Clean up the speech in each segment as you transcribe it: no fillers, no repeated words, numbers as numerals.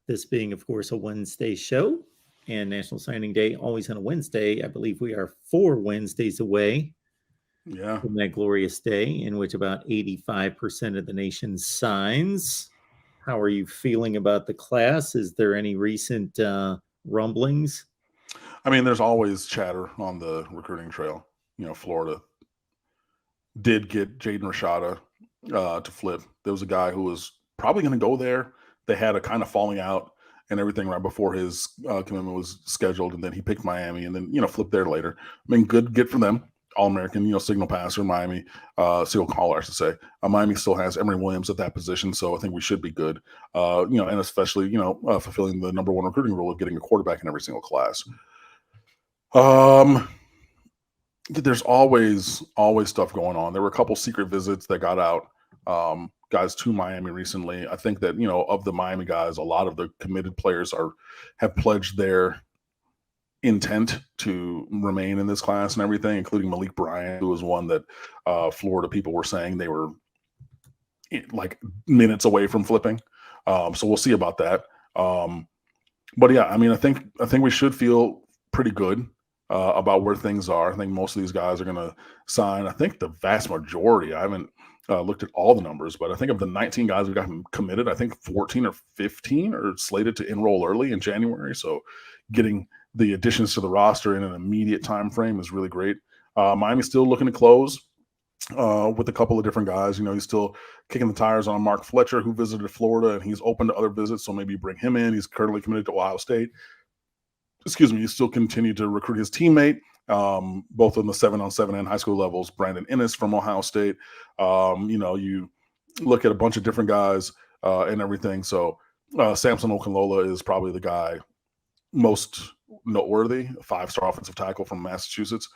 this being, of course, a Wednesday show and National Signing Day, always on a Wednesday. I believe we are 4 Wednesdays away from that glorious day in which about 85% of the nation signs. How are you feeling about the class? Is there any recent rumblings? I mean, there's always chatter on the recruiting trail. Florida did get Jaden Rashada to flip. There was a guy who was probably going to go there. They had a kind of falling out and everything right before his commitment was scheduled, and then he picked Miami, and then flipped there later. I mean, good get for them. All-American, signal passer, Miami, signal caller, I should say. Miami still has Emory Williams at that position, so I think we should be good. And especially, fulfilling the number one recruiting rule of getting a quarterback in every single class. There's always stuff going on. There were a couple secret visits that got out, guys to Miami recently. I think that, of the Miami guys, a lot of the committed players have pledged their intent to remain in this class and everything, including Malik Bryant, who was one that Florida people were saying they were like minutes away from flipping. So we'll see about that. But yeah, I mean, I think we should feel pretty good about where things are. I think most of these guys are going to sign. I think the vast majority, I haven't looked at all the numbers, but I think of the 19 guys who got committed, I think 14 or 15 are slated to enroll early in January. So getting the additions to the roster in an immediate time frame is really great. Miami's still looking to close with a couple of different guys. He's still kicking the tires on Mark Fletcher, who visited Florida, and he's open to other visits, so maybe bring him in. He's currently committed to Ohio State. He's still continued to recruit his teammate, both on the 7-on-7 and high school levels, Brandon Ennis from Ohio State. You look at a bunch of different guys and everything. So Samson Okunlola is probably the guy most noteworthy, a 5-star offensive tackle from Massachusetts,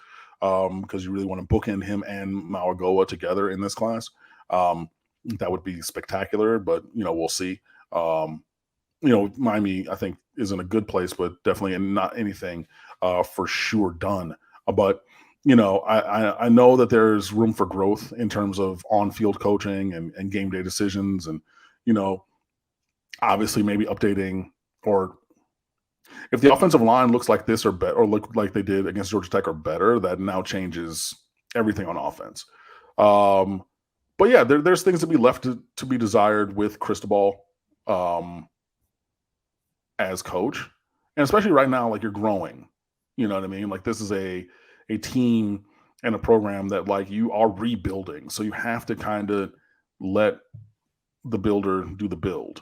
because you really want to bookend him and Mawagoa together in this class. That would be spectacular, but, we'll see. Miami, I think, is in a good place, but definitely not anything for sure done. But, I know that there's room for growth in terms of on-field coaching and game day decisions, and, obviously maybe updating, or if the offensive line looks like this or better, or look like they did against Georgia Tech or better, that now changes everything on offense. But yeah, there's things to be left to be desired with Cristobal as coach, and especially right now, like, you're growing. You know what I mean? Like, this is a team and a program that, like, you are rebuilding, so you have to kind of let the builder do the build.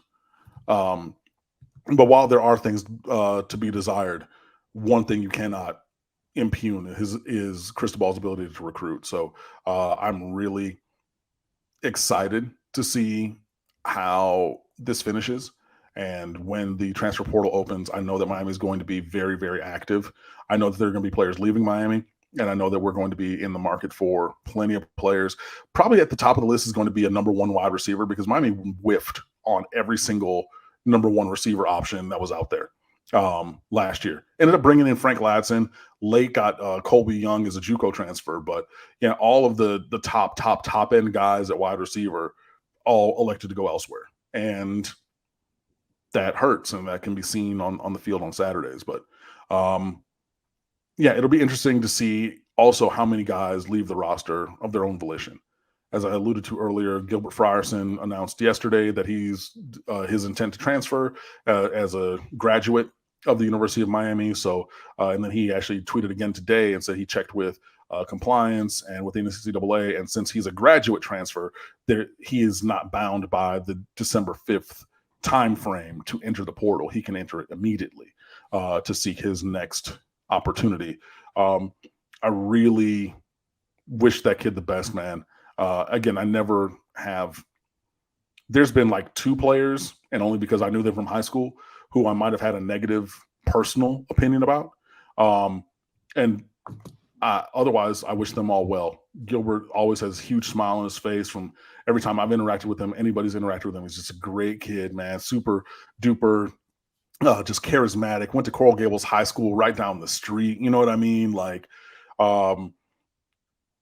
But while there are things to be desired, one thing you cannot impugn is Cristobal's ability to recruit. So I'm really excited to see how this finishes. And when the transfer portal opens, I know that Miami is going to be very, very active. I know that there are going to be players leaving Miami, and I know that we're going to be in the market for plenty of players. Probably at the top of the list is going to be a number one wide receiver, because Miami whiffed on every single number one receiver option that was out there last year. Ended up bringing in Frank Ladson. Late got Colby Young as a JUCO transfer, but all of the top end guys at wide receiver all elected to go elsewhere, and that hurts, and that can be seen on the field on Saturdays. But it'll be interesting to see also how many guys leave the roster of their own volition. As I alluded to earlier, Gilbert Frierson announced yesterday that he's his intent to transfer as a graduate of the University of Miami. So, and then he actually tweeted again today and said he checked with compliance and with the NCAA, and since he's a graduate transfer, he is not bound by the December 5th time frame to enter the portal. He can enter it immediately to seek his next opportunity. I really wish that kid the best, man. Again, I never have. There's been like 2 players, and only because I knew them from high school, who I might have had a negative personal opinion about. And otherwise, I wish them all well. Gilbert always has a huge smile on his face from every time I've interacted with him. Anybody's interacted with him. He's just a great kid, man. Super duper, just charismatic. Went to Coral Gables High School right down the street. You know what I mean? Like,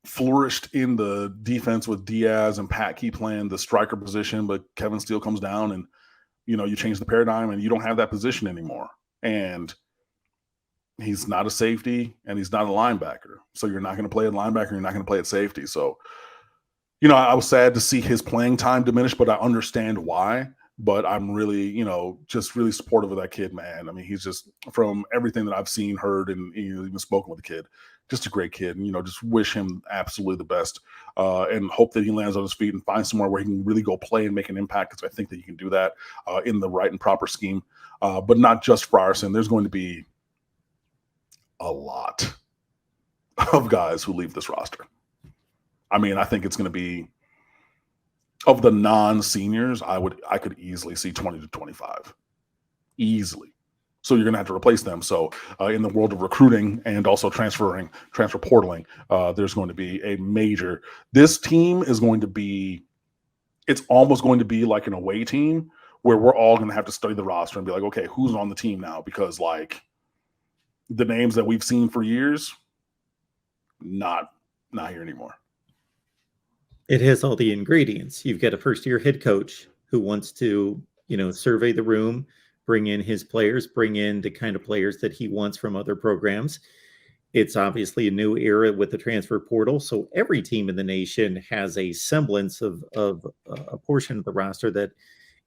flourished in the defense with Diaz and Pat Key playing the striker position, but Kevin Steele comes down and, you change the paradigm and you don't have that position anymore. And he's not a safety and he's not a linebacker. So you're not going to play at linebacker. You're not going to play at safety. So, I was sad to see his playing time diminish, but I understand why. But I'm really, just really supportive of that kid, man. I mean, he's just, from everything that I've seen, heard, and even spoken with the kid, just a great kid. And, just wish him absolutely the best, and hope that he lands on his feet and finds somewhere where he can really go play and make an impact, because I think that you can do that in the right and proper scheme. But not just Frierson. There's going to be a lot of guys who leave this roster. I mean, I think it's going to be, of the non-seniors, I could easily see 20 to 25, easily. So you're going to have to replace them. So in the world of recruiting and also transfer portaling, there's going to be a major. This team is going to be, it's almost going to be like an away team where we're all going to have to study the roster and be like, okay, who's on the team now? Because like the names that we've seen for years, not here anymore. It has all the ingredients. You've got a first-year head coach who wants to, survey the room, bring in his players, bring in the kind of players that he wants from other programs. It's obviously a new era with the transfer portal. So every team in the nation has a semblance of a portion of the roster that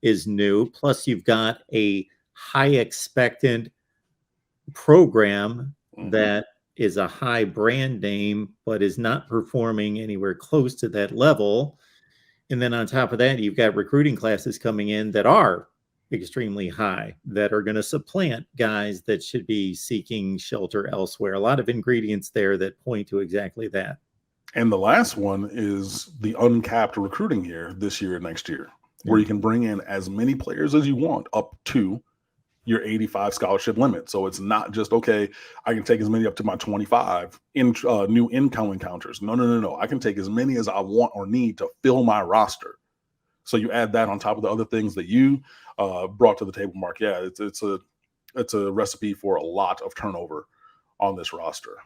is new. Plus, you've got a high expectant program that is a high brand name, but is not performing anywhere close to that level. And then on top of that, you've got recruiting classes coming in that are extremely high, that are going to supplant guys that should be seeking shelter elsewhere. A lot of ingredients there that point to exactly that. And the last one is the uncapped recruiting year this year and next year, where you can bring in as many players as you want up to your 85 scholarship limit. So it's not just, okay, I can take as many up to my 25 in new income encounters. No. I can take as many as I want or need to fill my roster. So you add that on top of the other things that you brought to the table, Mark. Yeah, it's a recipe for a lot of turnover on this roster.